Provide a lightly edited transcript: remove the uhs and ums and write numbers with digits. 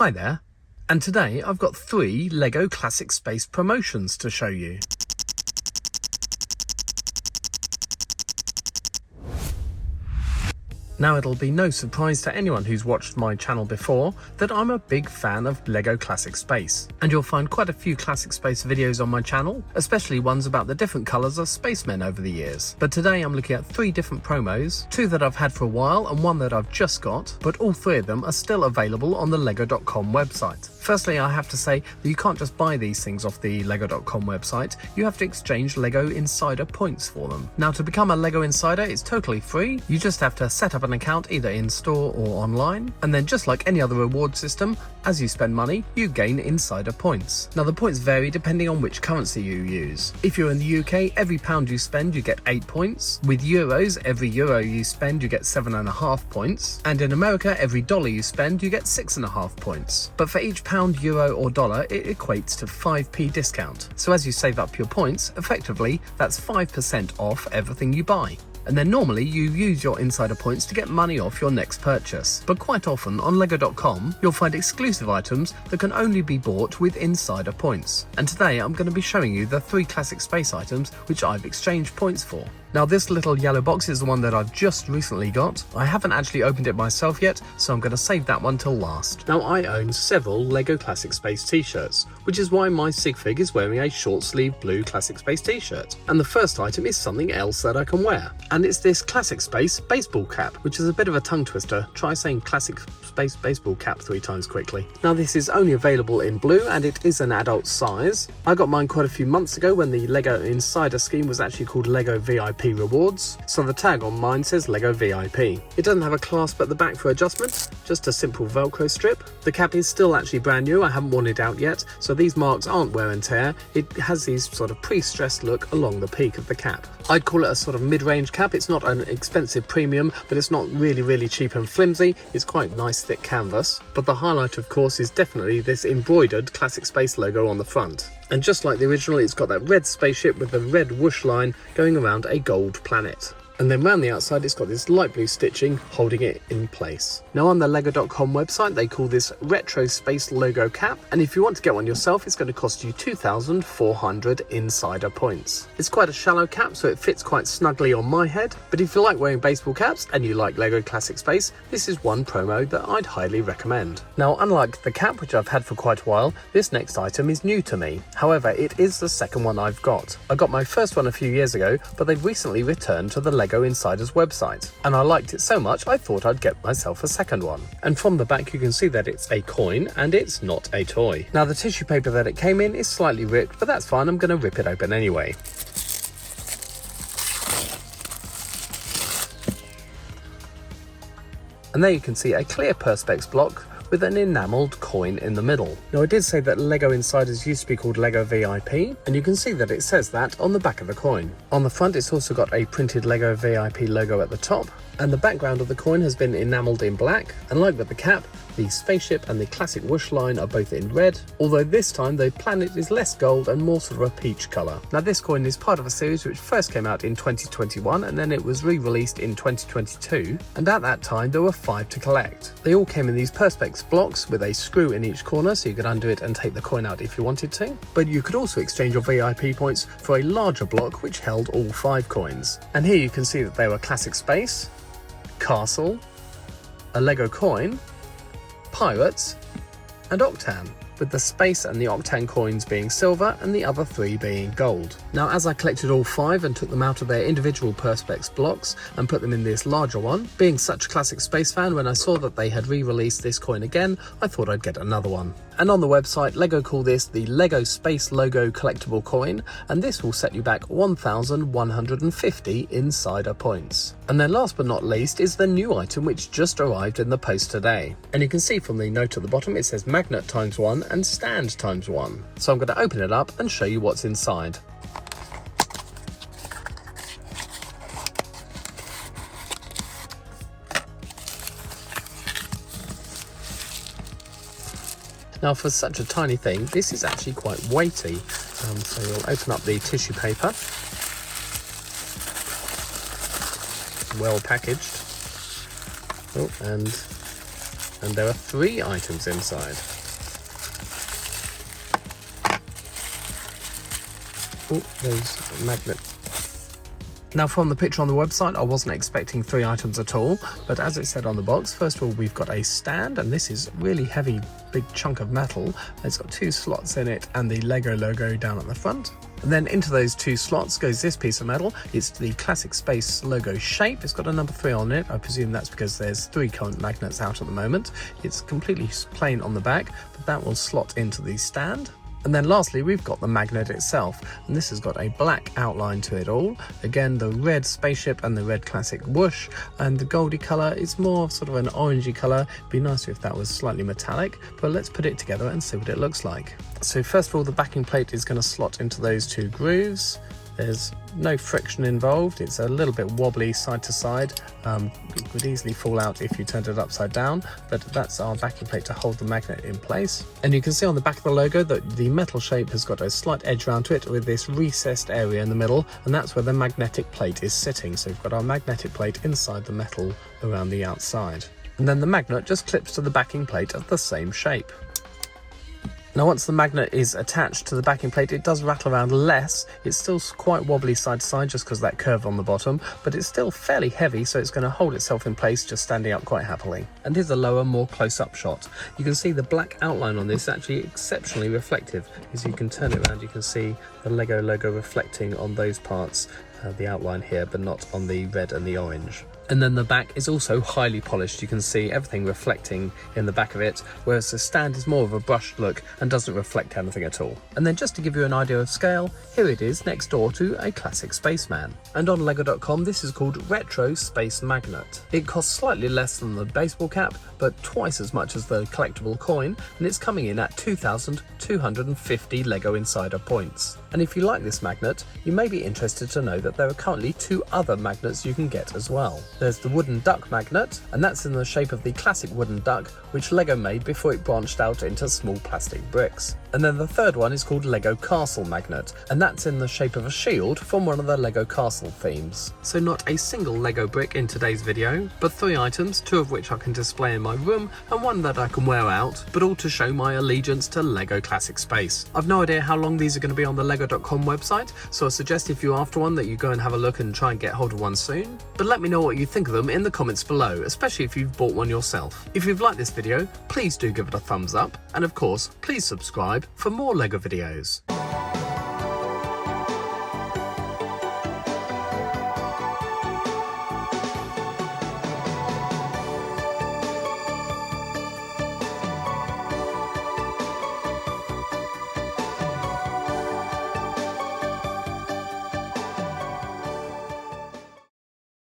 Hi there, and today I've got 3 LEGO Classic Space promotions to show you. Now, it'll be no surprise to anyone who's watched my channel before that I'm a big fan of LEGO Classic Space, and you'll find quite a few Classic Space videos on my channel, especially ones about the different colours of spacemen over the years. But today I'm looking at 3 different promos, 2 that I've had for a while and 1 that I've just got, but all 3 of them are still available on the lego.com website. Firstly, I have to say that you can't just buy these things off the lego.com website, you have to exchange LEGO Insider points for them. Now, to become a LEGO Insider, it's totally free. You just have to set up an account either in store or online, and then just like any other reward system, as you spend money, you gain Insider points. Now, the points vary depending on which currency you use. If you're in the UK, every pound you spend you get 8 points. With euros, every euro you spend you get 7.5 points, and in America, every dollar you spend you get 6.5 points. But for each pound, euro or dollar, it equates to 5p discount. So as you save up your points, effectively that's 5% off everything you buy. And then normally you use your Insider points to get money off your next purchase. But quite often on lego.com you'll find exclusive items that can only be bought with Insider points. And today I'm going to be showing you the 3 Classic Space items which I've exchanged points for. Now, this little yellow box is the one that I've just recently got. I haven't actually opened it myself yet, so I'm going to save that one till last. Now, I own several LEGO Classic Space t-shirts, which is why my Sigfig is wearing a short sleeve blue Classic Space t-shirt. And the first item is something else that I can wear, and it's this Classic Space baseball cap, which is a bit of a tongue twister. Try saying Classic Space baseball cap 3 times quickly. Now, this is only available in blue, and it is an adult size. I got mine quite a few months ago when the LEGO Insider scheme was actually called LEGO VIP Rewards, so the tag on mine says LEGO VIP. It doesn't have a clasp at the back for adjustment, just a simple Velcro strip. The cap is still actually brand new, I haven't worn it out yet, so these marks aren't wear and tear. It has these sort of pre-stressed look along the peak of the cap. I'd call it a sort of mid-range cap. It's not an expensive premium, but it's not really cheap and flimsy. It's quite nice thick canvas. But the highlight, of course, is definitely this embroidered Classic Space logo on the front. And just like the original, it's got that red spaceship with the red whoosh line going around a gold planet. And then round the outside it's got this light blue stitching holding it in place. Now, on the lego.com website they call this Retro Space logo cap, and if you want to get one yourself it's going to cost you 2,400 Insider points. It's quite a shallow cap, so it fits quite snugly on my head, but if you like wearing baseball caps and you like LEGO Classic Space, this is one promo that I'd highly recommend. Now, unlike the cap, which I've had for quite a while, this next item is new to me. However, it is the second one I've got. I got my first one a few years ago, but they've recently returned to the LEGO Insider's website, and I liked it so much I thought I'd get myself a second one. And from the back you can see that it's a coin and it's not a toy. Now, the tissue paper that it came in is slightly ripped, but that's fine, I'm going to rip it open anyway. And there you can see a clear Perspex block with an enamelled coin in the middle. Now, I did say that LEGO Insiders used to be called LEGO VIP, and you can see that it says that on the back of the coin. On the front it's also got a printed LEGO VIP logo at the top, and the background of the coin has been enamelled in black, and like with the cap, the spaceship and the classic whoosh line are both in red, although this time the planet is less gold and more sort of a peach colour. Now, this coin is part of a series which first came out in 2021 and then it was re-released in 2022, and at that time there were 5 to collect. They all came in these Perspex blocks with a screw in each corner, so you could undo it and take the coin out if you wanted to, but you could also exchange your VIP points for a larger block which held all 5 coins. And here you can see that they were Classic Space, Castle, a LEGO coin, Pirates, and Octan, with the Space and the Octan coins being silver and the other 3 being gold. Now, as I collected all 5 and took them out of their individual Perspex blocks and put them in this larger one, being such a Classic Space fan, when I saw that they had re-released this coin again, I thought I'd get another one. And on the website, LEGO call this the LEGO Space Logo Collectible Coin, and this will set you back 1,150 Insider points. And then last but not least is the new item which just arrived in the post today. And you can see from the note at the bottom it says magnet ×1 and stand ×1. So I'm going to open it up and show you what's inside. Now, for such a tiny thing, this is actually quite weighty. So you'll open up the tissue paper. Well packaged. Oh, and And there are 3 items inside. Oh, those magnets. Now from the picture on the website, I wasn't expecting 3 items at all, but as it said on the box, first of all we've got a stand, and this is really heavy, big chunk of metal. It's got 2 slots in it and the Lego logo down at the front. And then into those 2 slots goes this piece of metal. It's the Classic Space logo shape. It's got a number 3 on it. I presume that's because there's 3 current magnets out at the moment. It's completely plain on the back, but that will slot into the stand. And then lastly, we've got the magnet itself, and this has got a black outline to it all. Again, the red spaceship and the red classic whoosh, and the goldy colour is more sort of an orangey colour. It'd be nicer if that was slightly metallic, but let's put it together and see what it looks like. So first of all, the backing plate is going to slot into those 2 grooves. There's no friction involved. It's a little bit wobbly side to side. It would easily fall out if you turned it upside down, but that's our backing plate to hold the magnet in place. And you can see on the back of the logo that the metal shape has got a slight edge around to it with this recessed area in the middle, and that's where the magnetic plate is sitting. So we've got our magnetic plate inside the metal around the outside. And then the magnet just clips to the backing plate of the same shape. Now once the magnet is attached to the backing plate, it does rattle around less. It's still quite wobbly side to side just because of that curve on the bottom, but it's still fairly heavy, so it's going to hold itself in place just standing up quite happily. And here's a lower, more close-up shot. You can see the black outline on this is actually exceptionally reflective. As you can turn it around, you can see the Lego logo reflecting on those parts, the outline here, but not on the red and the orange. And then the back is also highly polished. You can see everything reflecting in the back of it, whereas the stand is more of a brushed look and doesn't reflect anything at all. And then just to give you an idea of scale, here it is next door to a classic spaceman. And on Lego.com, this is called Retro Space Magnet. It costs slightly less than the baseball cap, but twice as much as the collectible coin, and it's coming in at 2,250 Lego Insider points. And if you like this magnet, you may be interested to know that there are currently 2 other magnets you can get as well. There's the wooden duck magnet, and that's in the shape of the classic wooden duck, which Lego made before it branched out into small plastic bricks. And then the third one is called Lego Castle magnet, and that's in the shape of a shield from one of the Lego Castle themes. So not a single Lego brick in today's video, but 3 items, 2 of which I can display in my room and 1 that I can wear out, but all to show my allegiance to Lego Classic Space. I've no idea how long these are going to be on the Lego.com website, so I suggest if you're after one that you go and have a look and try and get hold of one soon. But let me know what you think of them in the comments below, especially if you've bought one yourself. If you've liked this video, please do give it a thumbs up, and of course, please subscribe for more Lego videos.